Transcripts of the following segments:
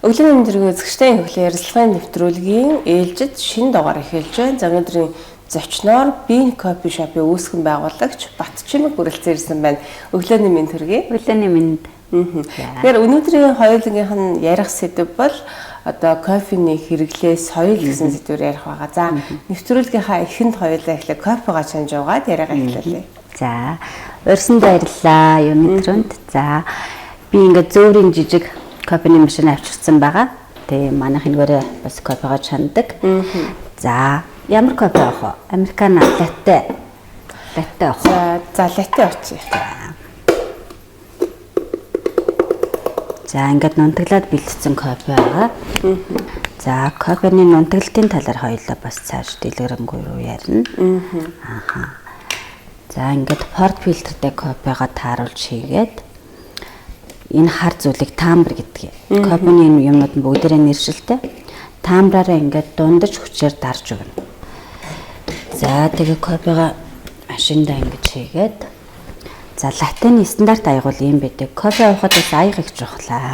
Өглөөний мэдрэг үзэгчтэй хөвлөө ярилцлагын нэвтрүүлгийн ээлжид шинэ дугаар эхэлж байна. За өнөөдрийн зочноор Bean Coffee Shop-ийн үүсгэн байгуулагч Батчимэг бүрэлцэн ирсэн байна. Өглөөний мэнд хүргэе. Өглөөний мэнд. Тэгэхээр өнөөдрийн хоёулынх нь ярих сэдэв бол одоо кофений хэрэглээ, соёл гэсэн сэдвээр ярих байгаа. За нэвтрүүлгийнхаа эхэнд хоёулаа эхлээ кофегаа чанж яваад яриагаа эхлүүлье. За урьсан баярлалаа Юнитрөнд. За би ингээд зөөврийн жижиг кофений машин авчирсан байгаа. Тэгээ манайх энэгээр бас кофегаа чандаг. За ямар кофе авах вэ? Американо латте. Латте авах. За латте авчи. За ингээд нунтаглаад бэлдсэн кофе байгаа. За кофений нунтаглалтын талаар хоёулаа бас цааш дэлгэрэнгүй юу ярина. За ингээд порт фильтртэй кофегаа тааруулж хийгээд энэ хар зүйлийг тамбр гэдэг. Кофений юмнууд нь бүгдээрээ нэршилтэй. Тамбраараа ингээд дундаж хүчээр дарж өгнө. За тэгээ кофегаа машиндаа ингэж хийгээд за латтены стандарт аяг бол юм байдаг. Кофе авахад бас аяг их чухлаа.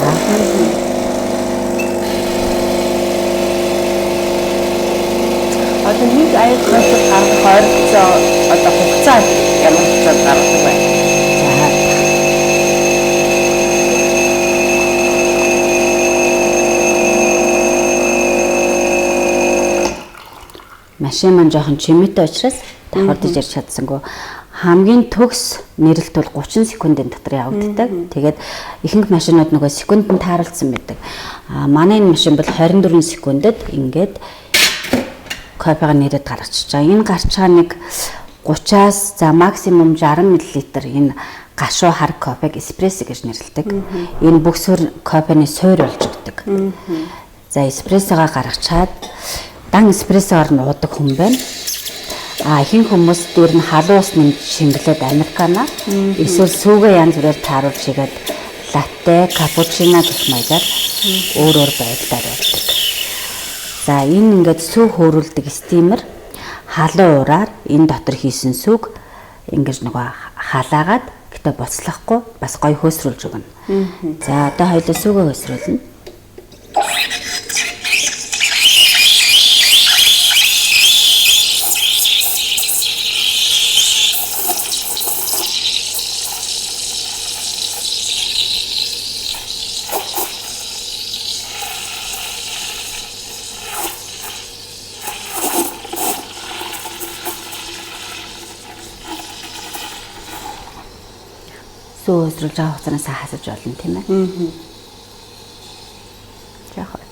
Одоо нэг аяг кофе гаргах ойролцоо одоо хугацаа ямар хугацаанд гаргадаг вэ? Машин маань жоохон чимээтэй учраас давхардаж ирж чадсангүй. Хамгийн төгс нэрэлт бол 30 секундын дотор явагддаг. Тэгээд ихэнх машинууд нөгөө секундэд тааруулсан байдаг. Манай энэ машин бол 24 секундэд ингээд кофега нэрээд гаргачихж байгаа. Энэ гарч байгаа нэг 30-аас за максимум 60 мл энэ гашуу хар кофег эспрессо гэж нэрлэдэг. Энэ бүх кофений суур болж өгдөг. За эспрессогоо гаргачаад дан эспрессоор нь уудаг хүн байна. Ихэнх хүмүүс дээр нь халуун усны шингэлээд американо эсвэл сүүгээ янз бүрээр тааруулж хийгээд латте, капучино гэх маягаар өөр байдлаар байдаг. За энэ ингээд сүүг хөөрүүлдэг стимер халуун ураар энэ дотор хийсэн сүг ингэж нөгөө халаагаад гэтээ буцлахгүй бас гоё хөөсрүүлж өгнө. За одоо хоёулаа сүгээ хөөсрүүлнэ. Сөөсрүүлж байгаа хугацаанаас хасаж болно тийм ээ. Яах вэ?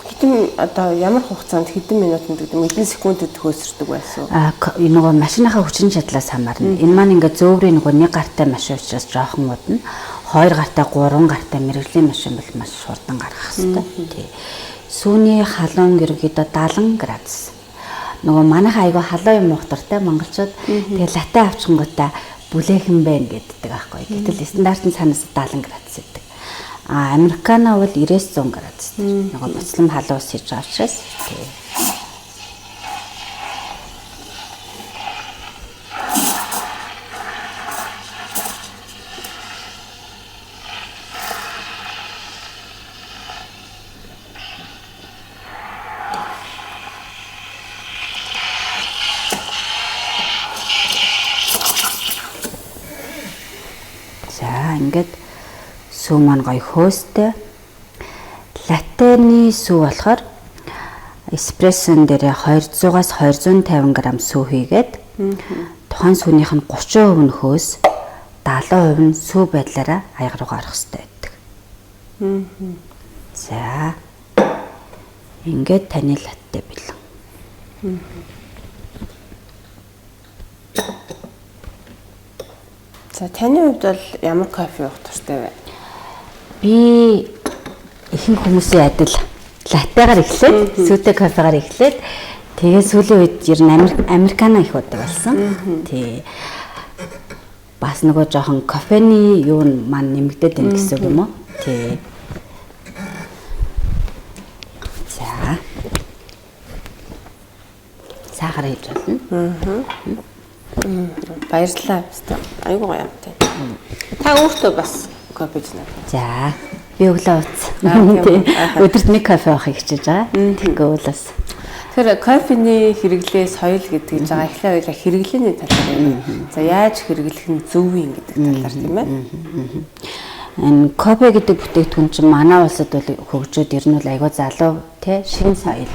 Хэдэн одоо ямар хугацаанд хэдэн минутанд гэдэг хэдэн секундэд хөөсөрдөг байсан? Нөгөө машиныхаа хүчин чадлаас хамаарна. Энэ маань ингээд зөөврийн нөгөө нэг гартай машин учраас жоохон удна. 2 гартай, 3 гартай мэрэгжлийн машин бол маш хурдан гаргах хэрэгтэй. Тий. Сүүний халуун ерөнхийдөө 70 градус. Нөгөө манайхаа айгүй халуун юм ухтартай монголчууд тэгээ латте авчихгоотаа бүлэхэн байна гэддэг аахгүй. Гэтэл стандартын цаанаас 70 градус гэдэг. Американо бол 90-100 градус. Нөгөө буцлам халуун ус хийж байгаа учраас тий. Ингээд сүү маань гоё хөөстэй. Латтены сүү болохоор эспрессон дээр 200-аас 250 г сүү хийгээд тухайн сүүнийх нь 30% нь хөөс, 70% нь сүү байдлаараа аяг руу гарах хэрэгтэй байдаг. За ингээд таны латте бэлэн. За таны хувьд бол ямар кофе уух туртай вэ? Би ихэнх хүмүүсийн адил латтегаар эхлээд, сүүтэй кофегаар эхлээд тэгээ сүүлийн үед ер нь американо их уудаг болсон. Тий. Бас нөгөө жоохон кофений юу маань нэмэгдээд байна гэсэн үг юм уу? Тий. За. Сахар хийж болно. Баярлалаа. Айгуу гоё амтай. Та өөртөө бас кофе чинь. За би өглөө ууц. Өдөрт нэг кофе авахыг хичээж байгаа. Тэгэхгүй бол бас. Тэгэхээр кофений хэрэглээ соёл гэдэг жага эхлээ хоёлаа хэрэглээний талаар юм. За яаж хэрэглэх нь зөв юм гэдэг талаар тийм ээ. Энэ кофе гэдэг бүтээгдэхүүн чинь манай улсад бол хөгжөөд ер нь бол айгүй залуу тий шинэ соёл.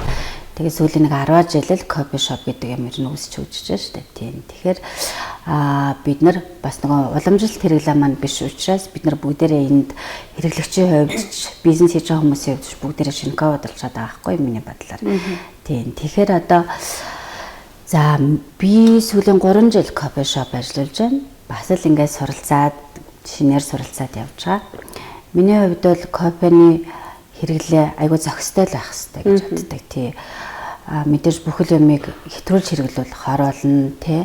Тэгээ сүүлийн нэг 10 жил л кофе шоп гэдэг юм ер нь үүсч хөгжиж байгаа шүү дээ. Тийм. Тэгэхээр бид нар бас нөгөө уламжлалт хэрэглээ маань биш учраас бид нар бүгдээрээ энд хэрэглэгчийн хувьд бизнес хийж байгаа хүмүүсийн хувьд бүгдээрээ шинэ кофе бодлоод байгаа байхгүй миний бодлоор. Тийм. Тэгэхээр одоо за би сүүлийн 3 жил кофе шоп ажиллаж байна. Бас л ингээд суралцаад шинээр суралцаад явж байгаа. Миний хувьд бол кофений хэрэглээ айгүй зохистой л байх хэрэгтэй гэж боддог. Тий. Мэдээж бүхэл юмыг хэтрүүлж хэрэглүүл хор болно тий.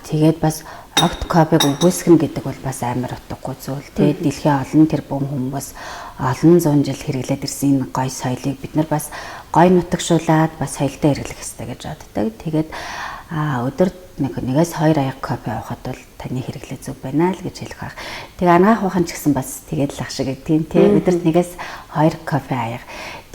Тэгээд бас огт кофег үгүйсгэн гэдэг бол бас амар утгагүй зүйл тий. Дэлхийн олон тэрбум хүмүүс олон зуун жил хэрэглээд ирсэн энэ гоё соёлыг бид нар бас гоё нутагшуулаад бас соёлтой хэрэглэх хэрэгтэй гэж боддог. Тэгээд өдөрт нэгээс 2 аяг кофе авахад бол таны хэрэглээ зөв байна л гэж хэлэх байх. Тэгээ анагаах ухаан ч гэсэн бас тэгээд л ах шиг тийм тий. Өдөрт нэгээс 2 кофе аяг.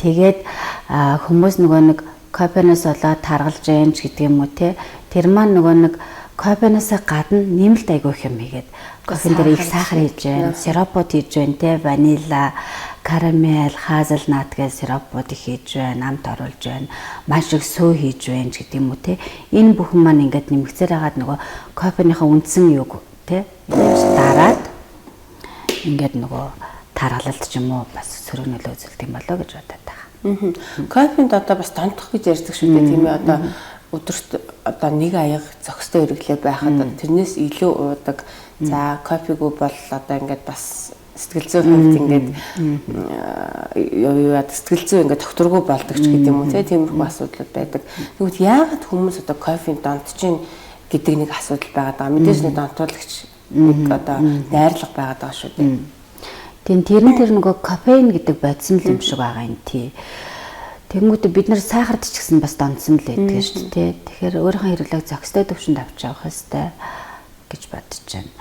Тэгээд хүмүүс нөгөө нэг кофенаас болоод таргалж जैन ч гэдэг юм уу тий. Тэр маань нөгөө нэг кофенаас гадна нэмэлт айгүй их юм хийгээд кофен дээр их сахар хийж जैन, сиропууд хийж जैन тий, ванила, карамел, хазелнат гэх сиропууд хийж जैन, амт оруулж जैन, маш их сүү хийж जैन ч гэдэг юм уу тий. Энэ бүхэн маань ингээд нэмэгцээр хагаад нөгөө кофеныхаа үндсэн юг тий дараад ингээд нөгөө таргалалт ч юм уу бас сөрөөнөлөө үзүүлдэг юм болоо гэж бодоод байгаа. Кофенд одоо бас донтох гэж ярьдаг шүү дээ тийм ээ. Одоо өдөрт одоо 1 аяга зохистой хэрэглээ байхад тэрнээс илүү уудаг. За кофегөө бол одоо ингээд бас сэтгэл зүйн хувьд ингээд сэтгэл зүй ингээд докторгүй болдог ч гэдэг юм уу тиймэрхүү асуудал байдаг. Тэгвэл яагаад хүмүүс одоо кофенд донтож чинь гэдэг нэг асуудал байгаад байгаа. Мэдээж нэг донтуулагч нэг одоо найрлага байгаад байгаа шүү дээ. Тийм тэр нөгөө кофеин гэдэг бодсон л юм шиг байгаа юм тий. Тэгэнгүүтээ бид нар сахард ч гэсэн бас донтсон л байдаг шүү дээ тий. Тэгэхээр өөрийнхөө хэрэглээг зохистой төвшөнд авч явах хэрэгтэй гэж бодож байна.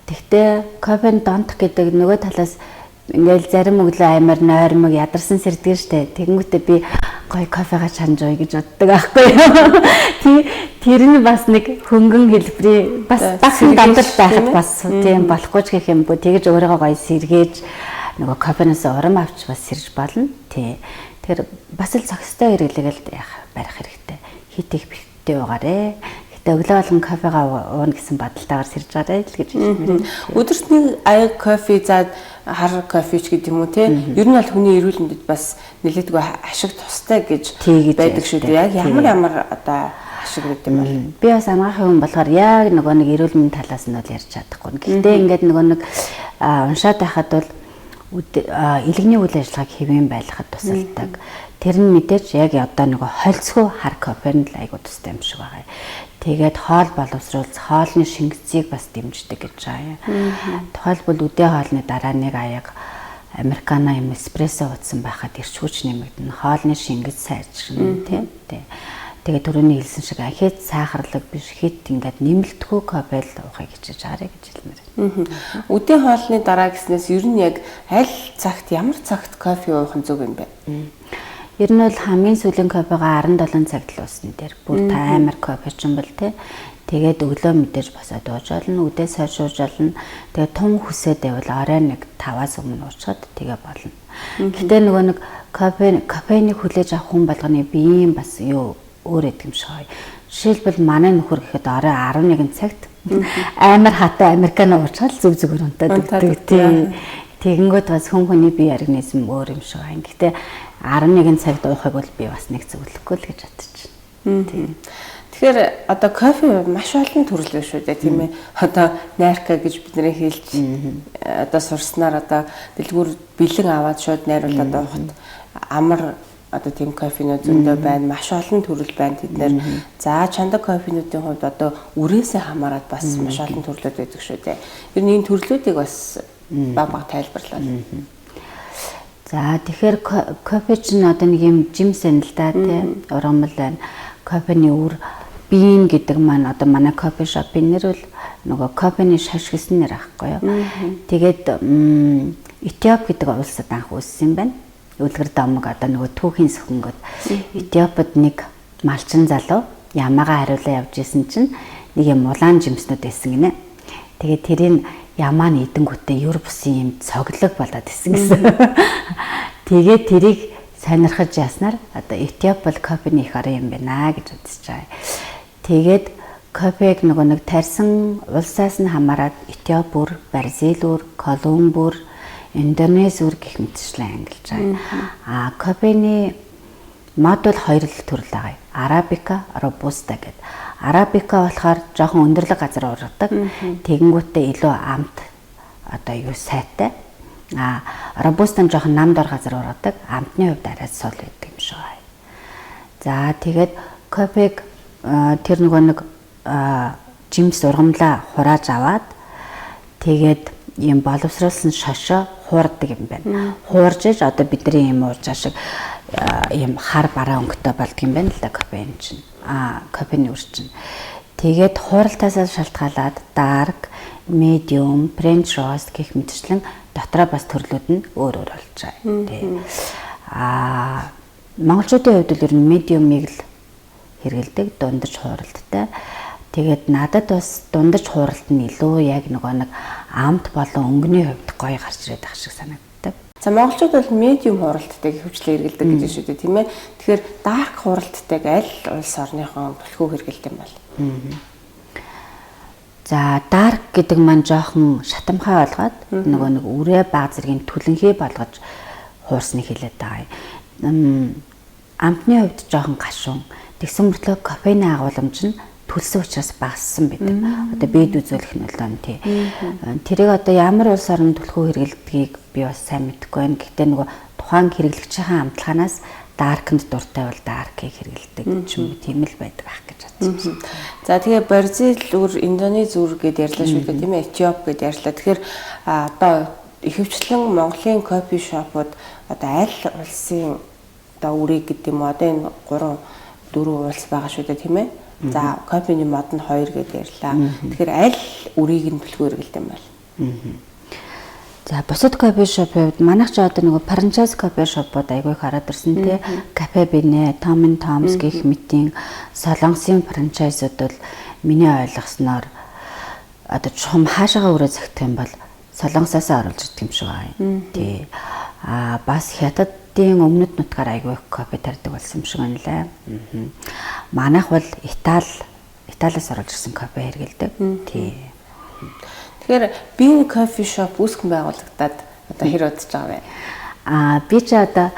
Тэгтээ кофеин донтох гэдэг нөгөө талаас ингээл зарим өглөө аймаар нойрмог ядарсан сэрдгэн штэ. Тэгэнгүүтээ би гоё кофега чанж ой гэж боддог аахгүй юу. Тэр нь бас нэг хөнгөн хэлбэрийн бас багын дандал байхад бас тийм болохгүй ч гэх юм бүү. Тэгэж өөрийгөө гоё сэргээж нөгөө кофенаас урам авч бас сэрж болно. Тий. Тэгэхээр бас л зохистой хэрэглэгээл барих хэрэгтэй. Хит их битээ уугаарэ. Өглөө болгон кофега ууна гэсэн бодолтойгоор сэрж байгаа л гэж хэлсэн. Өдөрт 1 аяг кофе заад хар кофе ч гэдэг юм уу те. Ер нь бол хүний эрүүл мэндэд бас нэлээдгүй ашиг тустай гэж байдаг шүү дээ. Яг ямар одоо ашиг гэдэг юм бол би бас анагаахын хүн болохоор яг нөгөө нэг эрүүл мэндийн талаас нь бол ярьж чадахгүй. Гэхдээ ингээд нөгөө нэг уншаад байхад бол илгэний үйл ажиллагааг хэвэн байлгахад тусалдаг. Тэр нь мэдээж яг одоо нөгөө хольцгүй хар кофенд л айгуу тустай юм шиг байгаа. Тэгээд хоол боловсруулж хоолны шингэцийг бас дэмждэг гэж байгаа юм. Тухайлбал үдээ хоолны дараа 1 аяг американо юм эспрессо уудсан байхад ирч хүч нэмэгдэнэ. Хоолны шингэц сайжирна тийм. Тэгээд түрүүний хэлсэн шиг хит сахарлаг биш хит ингээд нэмэлтгүй кофе л уухыг хичээж арай гэж хэлмээр. Үдээ хоолны дараа гэснээс ер нь яг аль цагт ямар цагт кофе уух нь зөв юм бэ? Ер нь бол хамгийн сүүлийн кофега 17 цагт л уусна дээр. Бүр та амар кофе ч юм бол те. Тэгээд өглөө мэдээж босоод ууж олно, үдээ сойж олно. Тэгээд тун хүсээд байвал орой 5-аас өмнө уучаад тэгээ болно. Гэтэ нөгөө нэг кофенийг хүлээж авах хүн болгоны биеийн бас юу өөр юм шиг гоё. Жишээлбэл манай нөхөр гэхэд орой 11 цагт амар хатай американо уучаад зүг зүгээр унтаад тийм. Тэгэнгүүт бас хүний бие организм өөр юм шиг байна. Гэтэ 11 цагт уухыг бол би бас нэг зөвлөхгүй л гэж бодож байна. Тэгэхээр одоо кофе маш олон төрөл байна шүү дээ тийм ээ. Одоо найрка гэж бидний хэлж одоо сурснаар одоо дэлгүүр бэлэн аваад шууд найруулад уухад амар одоо тийм кофенууд зөндөө байна. Маш олон төрөл байна тэд нэр. За чандаг кофенуудын хувьд одоо үрээсээ хамаарат бас маш олон төрлүүд байдаг шүү дээ. Ер нь энэ төрлүүдийг бас баг тайлбарлаа. За тэгэхээр кофе ч н одоо нэг юм жимсэн л да тий ургамал байна. Кофений үр биеийн гэдэг маань одоо манай кофе шопын нэр бол нөгөө кофений шаш гэсэн нэр аахгүй юу. Тэгээд Этиоп гэдэг улсад анх үүссэн юм байна. Үлгэр домог одоо нөгөө түүхийн сөхөнгөд Этиопод нэг малчин залуу ямаагаа хариулаа явж исэн чинь нэг юм улаан жимснүүд байсан гинэ. Тэгээд тэрийг ямаа нь идэнгүүтээ юр бусын юм цоглог болоод исэн гэсэн. Тэгээд тэрийг сонирхож яснаар одоо Этиоп бол кофений их орон юм байна гэж үзэж байгаа. Тэгээд кофег нөгөө нэг тарьсан улсаас нь хамаарат Этиоп бүр, Бразил бүр, Колумб бүр, Индонез бүр гэх мэтчлэн ангилж байгаа. Кофений мод бол хоёр л төрөл байгаа. Арабика, робуста гэдэг. Арабика болохоор жоохон өндөрлөг газар ургадаг. Тэгэнгүүтээ илүү амт одоо юу сайтай. Робуста нь жоохон намдор газар ургадаг. Амтны хувьд арай сул байдаг юм шиг байна. За тэгээд кофег тэр нөгөө нэг жимс ургамлаа хурааж аваад тэгээд ийм боловсруулсан шошоо хуурдаг юм байна. Хуурж иж одоо бидний ийм уурж ашиг ийм хар бараа өнгөтэй болдго юм байна л да кофеин чинь. Кофений үр чинь. Тэгээд хууралтаасаа шалтгаалаад dark, medium, French roast гэх мэтчлэн дотроо бас төрлүүд нь өөр өөр болж байгаа. Тэ. Монголчуудын хувьд л ер нь medium-ыг л хэрэгэлдэг, дундаж хууралттай. Тэгээд надад бас дундаж хууралт нь илүү яг нэг амт болон өнгөний хувьд гоё гарч ирээд ах шиг санагддаг. За монголчууд бол медиум хууралттай хөвчлээ хэрэгэлдэг гэж шүү дээ, тийм ээ. Тэгэхээр dark хууралттай аль улс орныхон түлхүү хэрэгэлдэг юм бол. За dark гэдэг маань жоохон шатамхай болгоод нэг үрээ баг зэргийн түлэнхий болгож хуурсныг хэлээд байгаа юм. Амтны хувьд жоохон гашуун. Тэгсэн мөртлөө кофений агуулмж нь төлсөн учраас багассан байдаг. Одоо бид үзүүлэх нь л тий. Тэрийг одоо ямар улс орнд түлхүү хэрэгэлдгийг би бас сайн мэдэхгүй байна. Гэхдээ нөгөө тухайн хэрэглэгчийн амтлаганаас dark-нд дуртай бол dark-ыг хэрэгэлдэг ч юм уу тийм л байдаг ах гэж бодсон. За тэгээ Бразил үр, Индонез үр гэдээ ярьлаа шүү дээ, тийм ээ. Этиоп гэдээ ярьлаа. Тэгэхээр одоо ихэвчлэн Монголын кофе шопууд одоо аль улсын одоо үрийг гэдэг юм одоо энэ 3-4 улс байгаа шүү дээ, тийм ээ. За кофений мод нь 2 гэдээ ярьлаа. Тэгэхээр аль үрийг нь түлхүү хэрэгэлдэг юм бол. За бусад кофе шопууд манайх ч одоо нөгөө франчайз кофе шопууд айгүй хараад ирсэн тий. Кафе Бинэ, Том & Томс гэх мэтийн солонгосын франчайзууд бол миний ойлгосноор одоо чухам хаашаага өрөө загтах юм бол солонгосоос оруулж ирдэг юм шиг байна. Тий. Бас хятадын өмнөд нутгаар айгүй кофе тарьдаг болсон юм шиг байна лээ. Манайх бол Италиас оруулж ирсэн кофе хэрэгэлдэг. Тий. Тэгэхээр би кофе шоп үүсгэн байгуулагдаад одоо хэр удаж байгаа вэ? Би ч одоо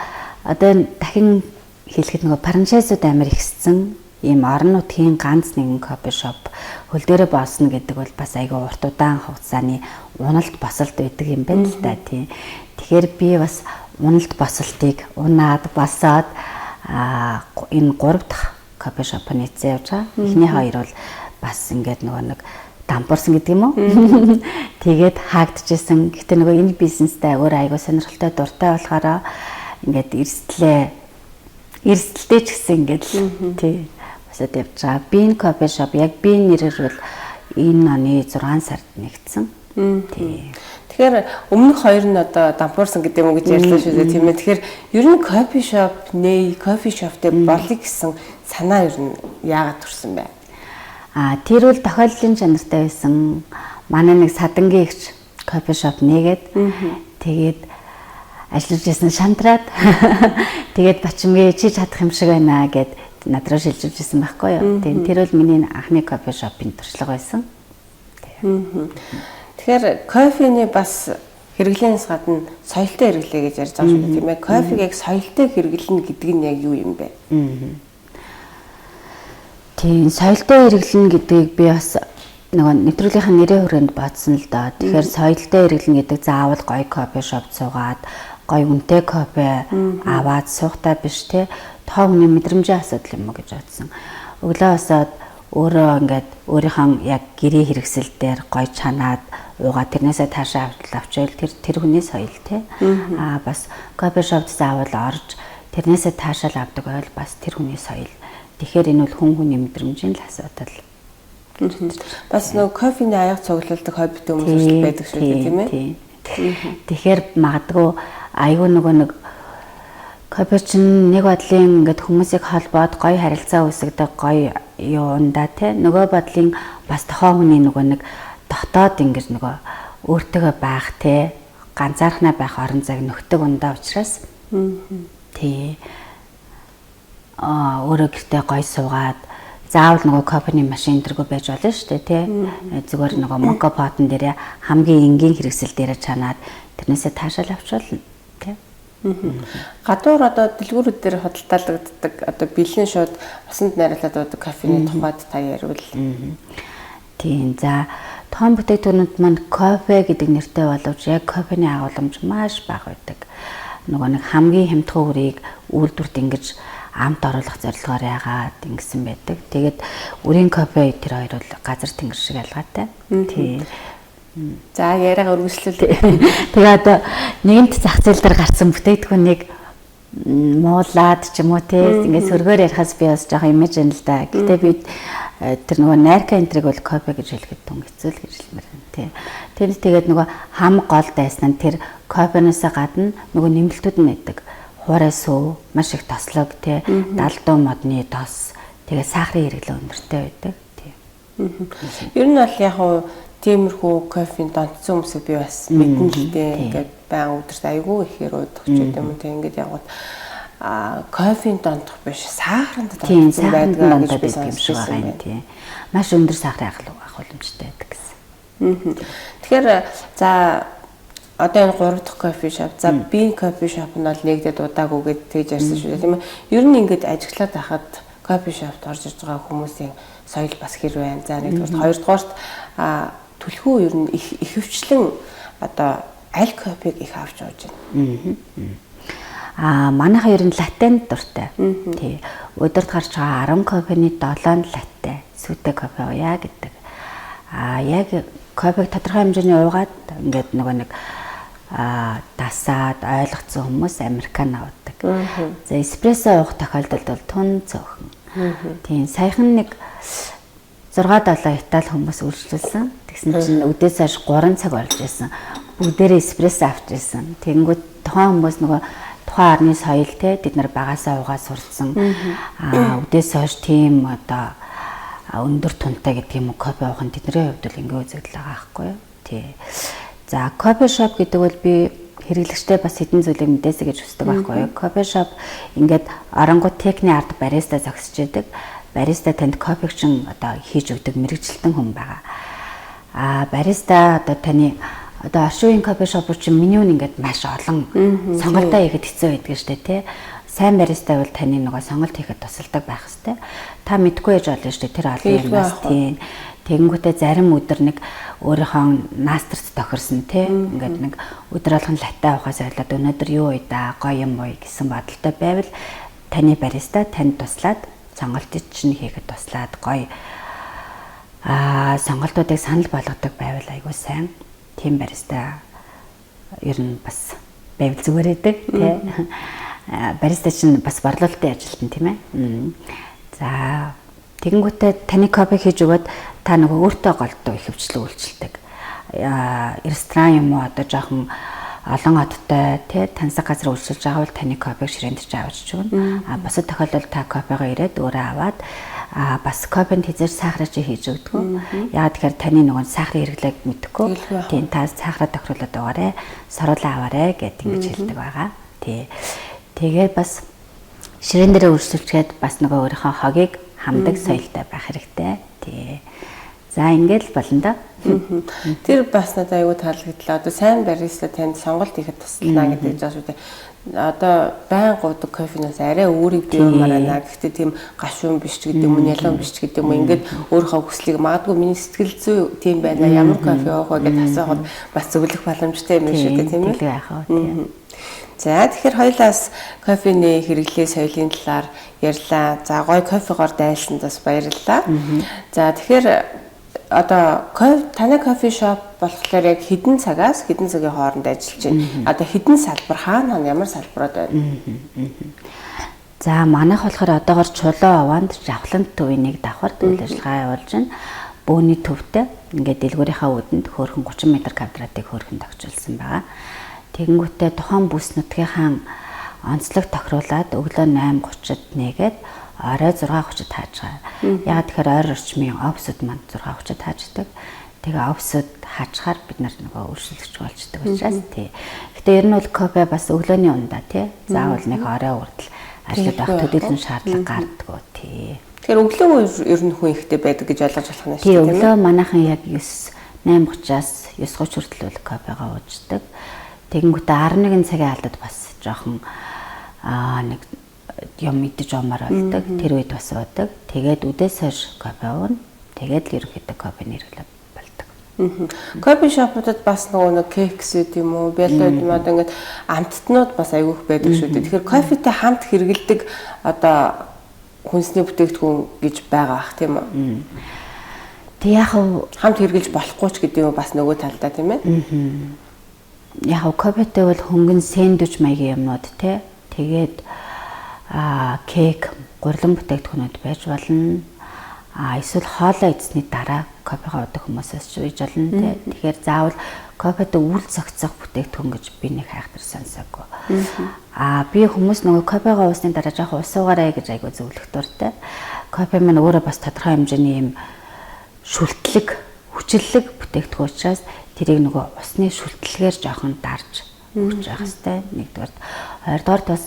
дахин хэлэхэд нөгөө франчайзууд амар ихссэн ийм орон нутгийн ганц нэгэн кофе шоп хөл дээрээ боосно гэдэг бол бас айгүй урт удаан хугацааны уналт босолт байдаг юм байна л да тий. Тэгэхээр би бас уналт босолтыг унаад босоод энэ 3 дахь кофе шоп нэцээ явж байгаа. Эхний 2 бол бас ингээд нөгөө дампуурсан гэдэг юм уу? Тэгээд хаагдчихсан. Гэтэ нөгөө энэ бизнестэй өөр айгуу сонирхолтой дуртай болохоор ингээд эрсдэлтэй ч гэсэн ингээд тий басаад явж байгаа. Bean Coffee Shop яг Bean нэрээр бол энэ оны 6 сард нэгдсэн. Тий. Тэгэхээр өмнөх 2 нь одоо дампуурсан гэдэг юм уу гэж ярьлаа шүү дээ, тийм ээ. Тэгэхээр ер нь кофе шоп кофе шоптэй болъё гэсэн санаа ер нь яагаад төрсэн бэ? Тэр үл тохиолдлын чанартай байсан. Манай нэг садангийн ихч кофе шоп нээгээд тэгээд ажиллаж байсан шантраад тэгээд бачимгээ чи чадах юм шиг байна гэд над руу шилжүүлж ирсэн байхгүй юу. Тэр үл миний анхны кофе шопын туршлага байсан. Тэгэхээр кофений бас хэрэглэнээс гадна соёлтой хэрэглээ гэж ярьж байгаа шүү дээ, тийм ээ. Кофег яг соёлтой хэрэглэнэ гэдэг нь яг юу юм бэ? Тийм, соёлтой хэрэглэнэ гэдгийг би бас нөгөө нэвтрүүлгийнхаа нэрийн хүрээнд бодсон л доо. Тэгэхээр соёлтой хэрэглэнэ гэдэг заавал гоё кофе шоп суугаад, гоё үнэтэй кофе аваад суухтаа биш те. Тоо хүний мэдрэмжийн асуудал юм уу гэж бодсон. Өглөө босоод өөрөө ингээд өөрийнхөө яг гэрээ хэрэгсэл дээр гоё чанаад уугаад тэрнээсээ таашаа авчвал тэр хүний соёл те. Бас кофе шопт заавал орж тэрнээсээ таашаал авдаг байвал бас тэр хүний соёл. Тэгэхээр энэ бол хүн хүний мэдрэмжийн л асуудал. Бас нөгөө кофений аяга цуглуулдаг хоббитэй хүмүүс байдаг шүү дээ, тийм ээ. Тэгэхээр магадгүй айгүй нөгөө нэг кофе чинь нэг бодлын ингээд хүмүүсийг холбоод гоё харилцаа үүсгдэг гоё юунда тий нөгөө бодлын бас тохоо хүний нөгөө нэг дотоод ингээд нөгөө өөртөө байх тий ганцаархнаа байх орон зайг нөхдөг ундаа учраас тий өөрөө гэртээ гоё суугаад заавал нөгөө кофений машин дэргүй байж болно шүү дээ тий зүгээр нөгөө мока потон дээрээ хамгийн энгийн хэрэгсэл дээрээ чанаад тэрнээсээ таашаал авчвал тий гадуур одоо дэлгүүрүүд дээр худалдаалагддаг одоо бэлэн шууд усанд найруулад байдаг кофений тухайд та ярил. Тийм за том бүтээгдэхүүнүүд манд кофе гэдэг нэртэй боловч яг кофений агуулмж маш бага байдаг. Нөгөө нэг хамгийн хямдхан үрийг үйлдвэрт ингэж амт оруулах зорилгоор яагаад ингэсэн байдаг. Тэгээд үрийн кофе тэр хоёр бол газар тэнгэр шиг ялгаатай. Тийм. За яриагаа үргэлжлүүлээ. Тэгээ одоо нэгэнт зах зээл дээр гарсан бүтээгдэхүүнийг муулаад ч юм уу те ингээд сөргөөр ярихаас би бас жоохон имижин л да. Гэтэ би тэр нөгөө найрка энтриг бол кофе гэж хэлэхэд түн хэцүү л гэж хэлмээр байна те. Тэнд тэгээд нөгөө хам гол дайсан нь тэр кофенаас гадна нөгөө нэмэлтүүд нь байдаг. Хуурай сүү, маш их тослог те 70 модны тос тэгээ сахарын хэрэглээ өндөртэй байдаг те. Ер нь бол яг уу тиймэрхүү кофеин донцсон хүмүүсийг би бас мэдэн л дээ. Ингээд баян өдөрт айгүй ихээр уудах ч юм уу те ингээд яг кофеин донтох биш сахаранд донтсон байдаг гэж би сонссон байна тийм. Маш өндөр сахарын агуулмжтай байдаг гэсэн. Тэгэхээр за одоо энэ 3 дахь кофе шоп. За би кофе шоп нь бол нэгдэд удаагүй гэж тэгж ярьсан шүү дээ тийм ээ. Ер нь ингээд ажиглаад байхад кофе шопт орж ирж байгаа хүмүүсийн соёл бас хэр байна. За нэгдүгээр хоёрдугаарт түлхүү ер нь их хөвчлэн одоо аль кофег их авч ууж байна. Манайха ер нь латтенд дуртай. Тий. Өдөрт гарч байгаа 10 кофений 7 латте, сүтэ кофе ууя гэдэг. Яг кофег тодорхой хэмжээний уугаад ингээд нөгөө нэг дасаад ойлгоцсон хүмүүс американо уудаг. За эспрессо уух тохиолдолд бол тун цөөхөн. Тийм саяхан нэг 6-7 Итали хүмүүс үйлчлүүлсэн. Тэгсэн чинь өдөөс хойш 3 цаг болж байсан. Бүгдээрээ эспрессо авч ирсэн. Тэнгүүд тухайн хүмүүс нөгөө тухайн орны соёл те бид нар багасаа уугаа сурцсан. Өдөөс хойш тийм одоо өндөр тунтай гэдэг юм уу кофе уух нь тэдний хувьд бол ингээ үзэгдэл байгаа байхгүй юу. Тий. За кофе шоп гэдэг бол би хэрэглэгчтэй бас хэдэн зүйлийг мэдээсэй гэж хүсдэг байхгүй юу. Кофе шоп ингээд оронгууд техникийн ард бариста зогсож идэг. Бариста танд кофег чин одоо хийж өгдөг мэрэгчлэлтэн хүн байгаа. Бариста одоо таны одоо оршин үеийн кофе шопор чин меню нь ингээд маш олон сонголтоо хийхэд хэцүү байдаг шүү дээ тий. Сайн бариста бол таны нөгөө сонголт хийхэд тусалдаг байх хэвээр. Та мэдгүй яж болно шүү дээ тэр олон юм бас тийм. Тэгэнгүүтээ зарим өдөр нэг өөрийнхөө наастрт тохирсон тий. Ингээд нэг өдөр болгон латте авахаас ойлоод өнөөдөр юу уу да гоё юм уу гэсэн бодолтой байвал таны бариста танд туслаад сонголтыг чинь хийхэд туслаад гоё сонголтуудыг санал болгодог байвал айгүй сайн. Тийм бариста ер нь бас байвал зүгээр байдаг тий. Бариста чинь бас борлуулалтын ажилтан тийм ээ. За тэгэнгүүтээ таны кофе хийж өгөөд та нөгөө өөртөө голдуу их хөвчлөө үйлчилдэг. Ресторан юм уу одоо жоохон олон одтой тий тансаг газар үйлчилж байгаа бол таны кофег ширээнд ч авч өгнө. Бусад тохиолдолд та кофегаа ирээд өөрөө аваад бас кофенд хязгаар сахараа чи хийж өгдөг. Яагаад тэгэхээр таны нөгөө сахарын хэрэглээг мэдэхгүй. Тийм та сахараа тохируулаад байгаарэ, саруулаа аваарэ гэдэг ингэж хэлдэг байгаа. Тий. Тэгээд бас ширээн дээрээ үргэлжлүүлчихэд бас нөгөө өөрийнхөө хогийг хамдаг соёлтой байх хэрэгтэй. Тий. За ингээл болно да. Тэр бас надад аюу таалагдлаа. Одоо сайн бариста танд сонголт хийхэд туслана гэдэг жаа шүү дээ. Одоо байн гуйдаг кофенаас арай өөрийг биемээр байна. Гэхдээ тийм гашуун биш ч гэдэг юм уу, ялуун биш ч гэдэг юм уу. Ингээд өөрийнхөө хүслийг магадгүй миний сэтгэл зүй тийм байна. Ямар кофе уух вэ гэж асуухад бас зөвлөх боломжтой юм шүү дээ, тийм ээ. Тийм яах вэ? За тэгэхээр хоёлаас кофений хэрэглээ соёлын талаар ярьлаа. За гоё кофегоор дайлсанд бас баярлалаа. За тэгэхээр одоо таны кофе шоп болохоор яг хэдэн цагаас хэдэн цагийн хооронд ажиллаж байна? Одоо хэдэн салбар хаана ямар салбарууд байна? За манайх болохоор одоогор Чулуу овоонд Жавхлант төвийн нэг давхар үйл ажиллагаа явуулж байна. бөөний төвтэй ингээд дэлгүүрийнхаа үүдэнд хөөрхөн 30 м2-ыг хөөрхөн тогтжуулсан байгаа. Тэгэнгүүтээ тухайн бүс нутгийнхаа онцлог тохируулаад өглөө 8:30-д нээгээд орой 6:30-д хааж байгаа. Яг тэгэхээр ойр орчмын офсууд манд 6:30-д хааждаг. Тэгээ офсууд хаачаар бид нар нөгөө өршөлтөж болждаг учраас тий. Гэтэ ер нь бол кофе бас өглөөний ундаа тий. Заавал нэг орой үрдэл ажиллаж авах төдийлөн шаардлага гарддаг тий. Тэгэхээр өглөө ер нь хүн ихтэй байдаг гэж ойлгож болох нь шүү дээ. Тий, өглөө манайхан яг 8:30-аас 9:30 хүртэл бол кофегаа ууждаг. Тэгэнгүүтээ 11 цагийн алдад бас жоохон нэг юм идэж омоор болдог. Тэр үед бас уудаг. Тэгээд үдээс хойш кофе уун. Тэгээд л ерөнхийдөө кофе нэрлээ болдог. Кофе шопуудад бас нэг кексүүд юм уу, бэлдүүд юм одоо ингээд амттнууд бас айгүйх байдаг шүү дээ. Тэгэхээр кофетэй хамт хэрэгэлдэг одоо хүнсний бүтээгдэхүүн гэж байгаа ах тийм үү? Тэг яг хамт хэрэгжилж болохгүй ч гэдэг юм бас нөгөө талдаа тийм ээ. Яг кофетэй бол хөнгөн сэндвич маягийн юмнууд тий. Тэгээд кек, гурилан бүтээгдэхүүнүүд байж болно. Эсвэл хоолоо идсний дараа кофегаа уудаг хүмүүсээс ч үйж болно тий. Тэгэхээр заавал кофетэй үл цогцох бүтээгдэхүүн гэж би нэг хайхтар сонсоогүй. Би хүмүүс нөгөө кофегаа уусны дараа жоохон ус уугаарай гэж айгу зөвлөх дуртай. Кофе маань өөрөө бас тодорхой хэмжээний юм шүлтлэг, хүчлэлэг бүтээгдэхүүн учраас тэрийг нөгөө усны шүлтлэгээр жоохон дарж өгч явах хэрэгтэй. Нэгдүгээр. Хоёрдугаар бас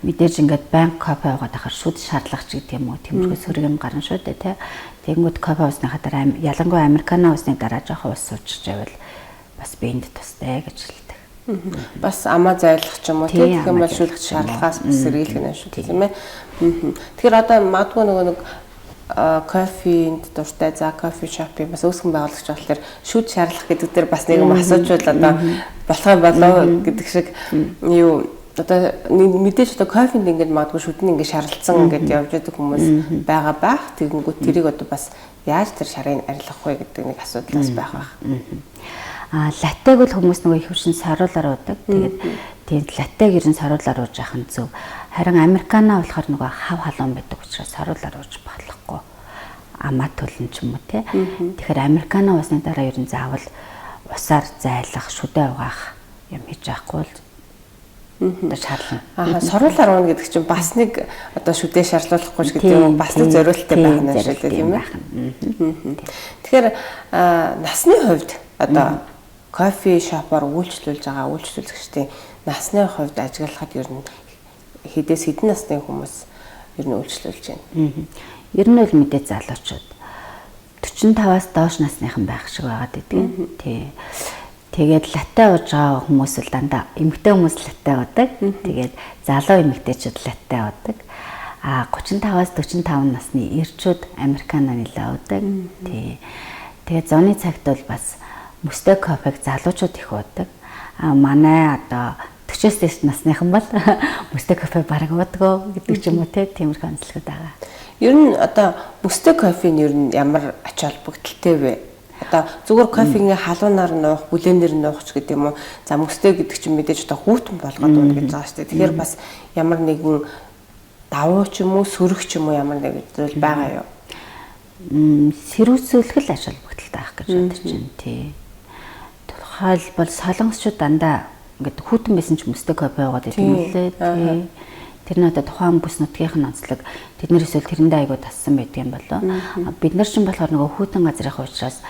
мэдээж ингээд банк кофе уугаад ахаар шүд шаардлага ч гэдэг юм уу тиймэрхүү сөрөг юм гарна шүү дээ тий. Тэгэнгүүт кофе уусныхаа дараа ялангуяа американо уусны дараа жоохон ус уучж байвал бас биеинд тустай гэж хэлдэг. Бас амаа зайлах ч юм уу тийм юм бол шүлт шаардлагаас бас сэргийлэх нь шүү тийм ээ. Тэгэхээр одоо магадгүй нэг кофенд дуртай за кофе шопын бас үүсгэн байгуулагч болохоор шүд шаарлах гэдэг дээр бас нэг юм асуужвал одоо болох юм болоо гэдэг шиг юу одоо мэдээж одоо кофенд ингээд магадгүй шүдэн ингээд шаарлцсан ингээд явж байгаа хүмүүс байгаа байх. Тэгэнгүүт тэрийг одоо бас яаж тэр шарыг арилгах вэ гэдэг нэг асуудал бас байх байх. Латтег бол хүмүүс нөгөө хөвшин саруулаар уудаг. Тэгээд тийм латтег ерэн саруулаар ууж явах нь зөв. Харин американо болохоор нөгөө хав халуун байдаг учраас саруулаар ууж болохгүй. Амаа төлн ч юм уу те. Тэгэхээр американо уусны дараа ерэн заавал усаар зайлах, шүдэ угаах юм хийж байхгүй бол одоо шаарлна. Саруулаар ууна гэдэг чинь бас нэг одоо шүдэ шаарлуулахгүй ч гэдэг юм бас нэг зориулттай байх нь шүү дээ тийм ээ. Тэгэхээр насны хувьд одоо кофе шопоор үйлчлүүлж байгаа үйлчлүүлэгчдийн насны хувьд ажиглахад ер нь хэдээс хэдэн насны хүмүүс ер нь үйлчлүүлж байна. Ер нь бол мэдээ залуучууд 45-аас доош насныхан байх шиг байгаад идэг. Тий. Тэгээд латте ууж байгаа хүмүүс л дандаа эмэгтэй хүмүүс латте уудаг. Тэгээд залуу эмэгтэйчүүд латте уудаг. 35-аас 45 насны эрчүүд американо нэлээ уудаг. Тий. Тэгээд зуны цагт бол бас мөстэй кофег залуучууд их уудаг. Манай одоо 40-с дээш насныхан бол мөстэй кофе бараг уудгаа гэдэг ч юм уу тиймэрхүү онцлогуд байгаа. Ер нь одоо мөстэй кофений ер нь ямар ач холбогдолтой вэ? Одоо зүгээр кофегийн халуунаар нь уух, бүлээнээр нь уух ч гэдэг юм уу. За мөстэй гэдэг чинь мэдээж одоо хүүтэн болгоод ууна гэж байгаа шүү дээ. Тэгэхээр бас ямар нэгэн давуу ч юм уу, сөрөг ч юм уу ямар нэг зүйл байгаа юу? Сэрүүцүүлэх л ач холбогдолтой байх гэж бодож байна тий. Тухайлбал солонгосчууд дандаа ингээд хүүтэн байсан ч мөстэй кофе уугаад идэв юм лээ тий. Тэр нь одоо тухайн бүс нутгийнх нь онцлог тэднэр эсвэл тэрэндээ айгуу тассан байдаг юм болоо. Бид нар ч болохоор нөгөө хүүтэн газрынх учраас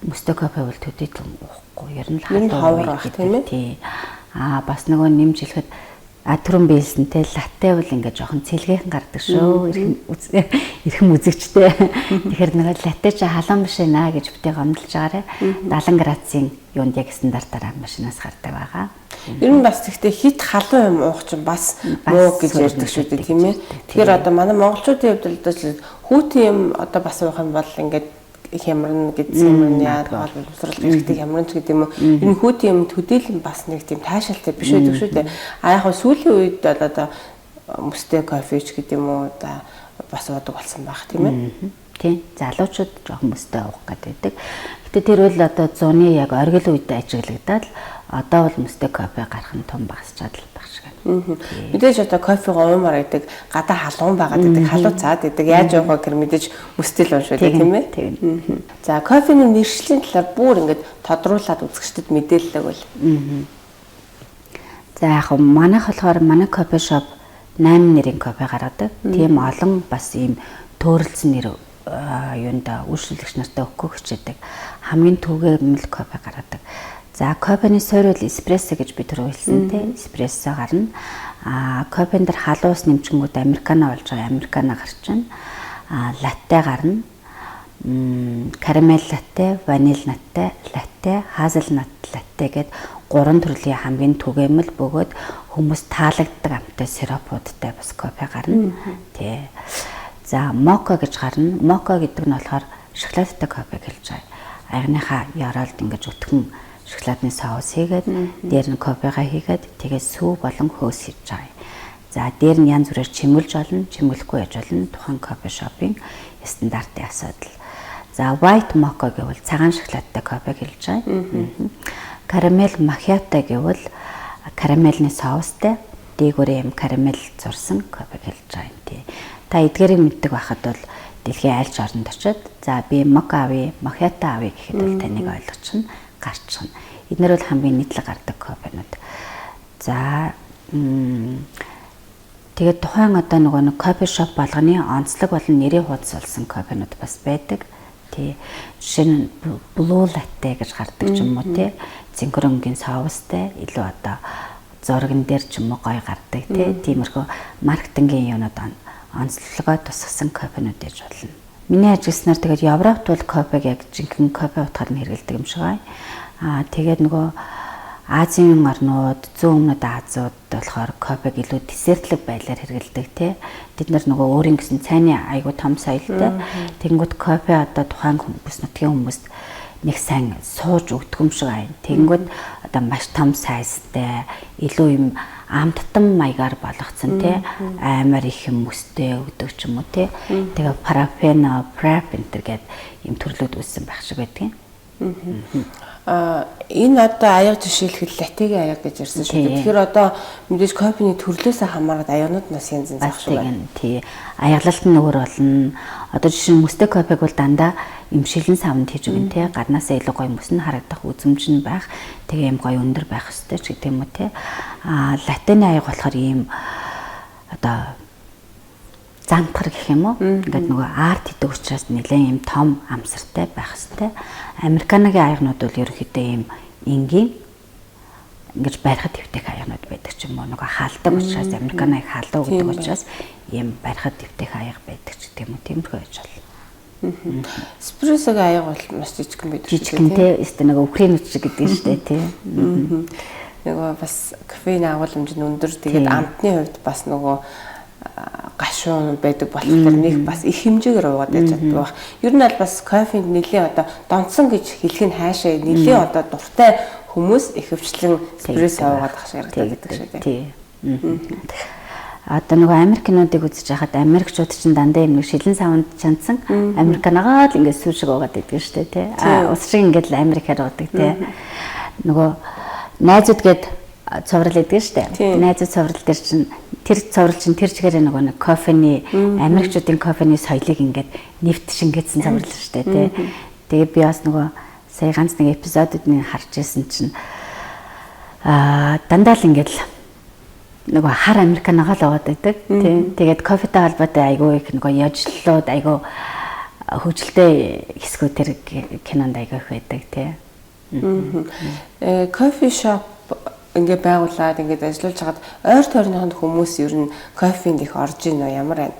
мөстэй кофе бол төдийлөн уухгүй. Ер нь л хавар байх тийм ээ. Тий. Бас нөгөө нэмж хэлэхэд түрэн биелсэнтэй латте бол ингээд жоохон цэлгээхэн гардаг шүү. Ирхэм үзэгчтэй. Тэгэхээр нэг латте чи халуун биш ээ гэж битээ гомдолж байгаарэ. 70 градусын юунд яг стандартаар машинаас гардаг байгаа. Ер нь бас тэгтээ хит халуун юм уух чинь бас муу гэж ярьдаг шүү дээ тийм ээ. Тэгэхээр одоо манай монголчуудын хувьд л хүүтэн юм одоо бас уух юм бол ингээд хямрна гэсэн юм яа боловсрол хэрэгтэй хямрна ч гэдэг юм уу. Энэ хүүтэн юм төдийлөн бас нэг тийм таашаалтай биш байдаг шүү дээ. Яг нь сүүлийн үед бол одоо мөстэй кофеч гэдэг юм уу да бас уудаг болсон байх тийм ээ. Тийм. Залуучууд жоохон мөстэй уух гэдэг. Гэтэ тэр бол одоо 100-ны яг оргил үед ажиглагдаад одоо бол мөстэй кофе гарах нь том багасч чадал баг шиг байна. Мэдээж одоо кофего уумаар идэг гадаа халуун байгаад идэг, халууцаад идэг. Яаж явах гэхээр мэдээж мөстэй л уншгүй тийм ээ. Тийм. За кофений нэршлийн талаар бүр ингээд тодруулаад үзэгчдэд мэдээлэл өгвөл. За яг манайх болохоор манай кофе шоп 8 нэрийн кофе гаргадаг. Тийм олон бас ийм төөрөлцөн нэр юунда үйлчлэгч нартай өгөх хичээдэг. Хамгийн түгээмэл кофе гаргадаг. За кофений суурь бол эспрессо гэж би түрүү хэлсэн тийм эспрессо гарна. Кофен дээр халуус нэмчингүүд американо болж байгаа. Американо гарч байна. Латте гарна. Карамел латте, ваниль латте, хазелнат латте гэд 3 төрлийн хамгийн түгээмэл бөгөөд хүмүүс таалагддаг амттай сиропуудтай бас кофе гарна. Тий. За мока гэж гарна. Мока гэдэг нь болохоор шоколадтай кофе гэлж байгаа. Аяныхаа яраалд ингэж өтгөн шоколадны соус хийгээд дээр нь кофега хийгээд тэгээд сүү болон хөөс хийж байгаа. За дээр нь янз бүрээр чимүүлж олно, чимүүлэхгүй яж олно. Тухайн кофе шопын стандартын асуудал. За white mocha гэвэл цагаан шоколадтай кофе гэлж байгаа. Карамел macchiato гэвэл карамельны соустай дээгүүрээ юм карамел зурсан кофе гэлж байгаа юм тий. Та эдгээрийг мэддэг байхад бол дэлхийн аль ч оронд очиод за би mocha авъя, macchiato авъя гэхэд бол таныг ойлгочихно, гарчихна. Эднэр бол хамгийн нийтлэг гардаг кофенууд. За тэгээд тухайн одоо нэг кофе шоп болгоны онцлог болон нэрийн хуудас болсон кофенууд бас байдаг. Тий. Жишээ нь blue latte гэж гардаг ч юм уу тий. Зинхронгийн соустай илүү одоо зурган дээр ч юм уу гоё гардаг тий. Тиймэрхүү маркетингийн юунууд онцлогоо тусгасан кофенууд гэж болно. Миний ажилласнаар тэгээд Европт бол кофег яг жинхэнэ кофе утгаар нь хэрэглэдэг юм шиг байна. Тэгээд нөгөө Азийн орнууд, зүүн өмнөд Азиуд болохоор кофег илүү десертлэг байдлаар хэрэглэдэг тий. Бид нар нөгөө өөрийн гэсэн цайны айгуу том соёлтой. Тэнгүүд кофе одоо тухайн хүмүүс нутгийн хүмүүст нэг сайн сууж өгдөг юм шиг байна. Тэнгүүд одоо маш том сайзтай, илүү юм амттан маягаар болгоцсон тий. Аймаар их юм мөстэй өгдөг ч юм уу тий. Тэгээ парафено, преп энтер гэдэг юм төрлүүд үүссэн байх шиг байдаг. Энэ одоо аяг жишээлхэд латегийн аяг гэж ярьсан шүү дээ. Тэгэхээр одоо мэдээж кофений төрлөөсөө хамаарат аяганууд нас янз янз байх шиг байна. Тий. Аяглалт нь өөр болно. Одоо жишээ нь мөстэй кофег бол дандаа имшилэн савнд хийж өгнө тий. Гаднаасаа илүү гоё мөс нь харагдах үзмж нь байх. Тэгээ юм гоё өндөр байх ёстой ч гэдэг юм уу тий. Латений аяг болохоор ийм одоо зантар гэх юм уу. Ингээд нөгөө арт хийдэг учраас нэлээд юм том амсартай байх ёстой. Американогийн аягнууд бол ерөнхийдөө ийм энгийн ингэж барихад дэвтэх аягнууд байдаг ч юм уу. Нөгөө хаалдаг учраас американоыг хаалдаг гэдэг учраас ийм барихад дэвтэх аяг байдаг ч гэдэг юм уу. Тиймэрхүү байж болно. Эспрессогийн аяг бол маш жижиг юм байдаг. Жижигэн тий. Эсвэл нөгөө украинууд шиг гэдэг нь шүү дээ тий. Нөгөө бас кофеин агуулмж нь өндөр. Тэгээд амтны хувьд бас нөгөө гашуун байдаг болохоор нэг бас их хэмжээгээр уугаад байж чаддаг баг. Ер нь аль бас кофенд нэлийн одоо донцсон гэж хэлэх нь хаашаа нэлийн одоо дуртай хүмүүс их хөвчлэн эспрессо уугаад ах шиг яригддаг шүү дээ. Тий. Одоо нөгөө Америкнуудыг үзэж хахад Америкчууд чинь дандаа юм нэг шилэн савнд чанцсан Американагаа л ингээд сүү шиг уугаад байдаг шүү дээ тий. Ус шиг ингээд л Америкаар уудаг тий. Нөгөө найзууд гээд цоврал идэг шүү дээ. Найзууд цоврал дээр чинь тэр цоврал чинь тэр чигээр нөгөө нэг кофений Америкчуудын кофений соёлыг ингээд нэвт шингээсэн цоврал шүү дээ тий. Тэгээд би бас нөгөө сая ганц нэг эпизодыг харж ирсэн чинь дандаа л ингээд нөгөө хар американагаа л уугаад байдаг тий. Тэгээд кофетэй холбоотой айгүй их нөгөө яжлууд айгүй хөгжилтэй хэсгүүд тэр кинонд айгүй их байдаг тий. Кофе шоп ингээд байгуулад ингээд ажиллаж хагаад ойр тойрныхонд хүмүүс ер нь кофенд их орж ийн үү ямар байна?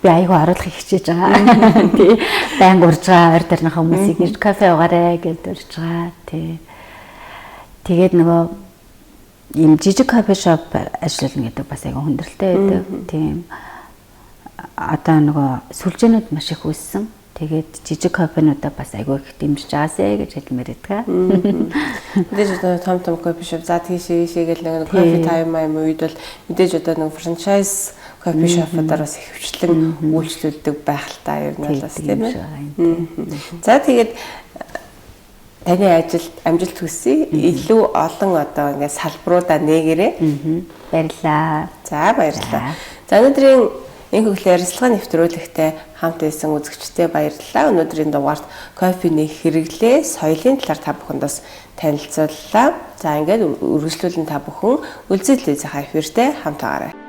Би айгүй оруулахыг хичээж байгаа. Тий. Байнга урж байгаа ойр тойрныхоо хүмүүсийг нэр кофе уугаарай гэж урьж байгаа. Тий. Тэгээд нөгөө ийм жижиг кофе шоп ажиллана гэдэг бас айгүй хүндрэлтэй байдаг. Тийм. Одоо нөгөө сүлжээнүүд маш их үүссэн. Тэгээд жижиг кофенуудаа бас айгүй их дэмжиж байгаасэ гэж хэлмээр байдаг. Мэдээж одоо том кофе шоп за тийшээ гэл нэг кофе тайм юм үед бол мэдээж одоо нэг франчайз кофе шопуудаар бас ихэвчлэн үйлчлүүлдэг байх л та ер нь бол бас тийм ээ. За тэгээд таны ажилд амжилт хүсье. Илүү олон одоо ингээд салбаруудаа нээгээрээ. Баярлалаа. За баярлалаа. За өнөөдрийн энэ хөглөө ярилцлага нэвтрүүлэгтээ хамт байсан үзэгчдээ баярлалаа. Өнөөдрийн дугаарт кофений хэрэглээ, соёлын талаар та бүхэндээ танилцууллаа. За ингээд үргэлжлүүлэн та бүхэн Үлзий телевизийн эфиртэй хамт байгаарай.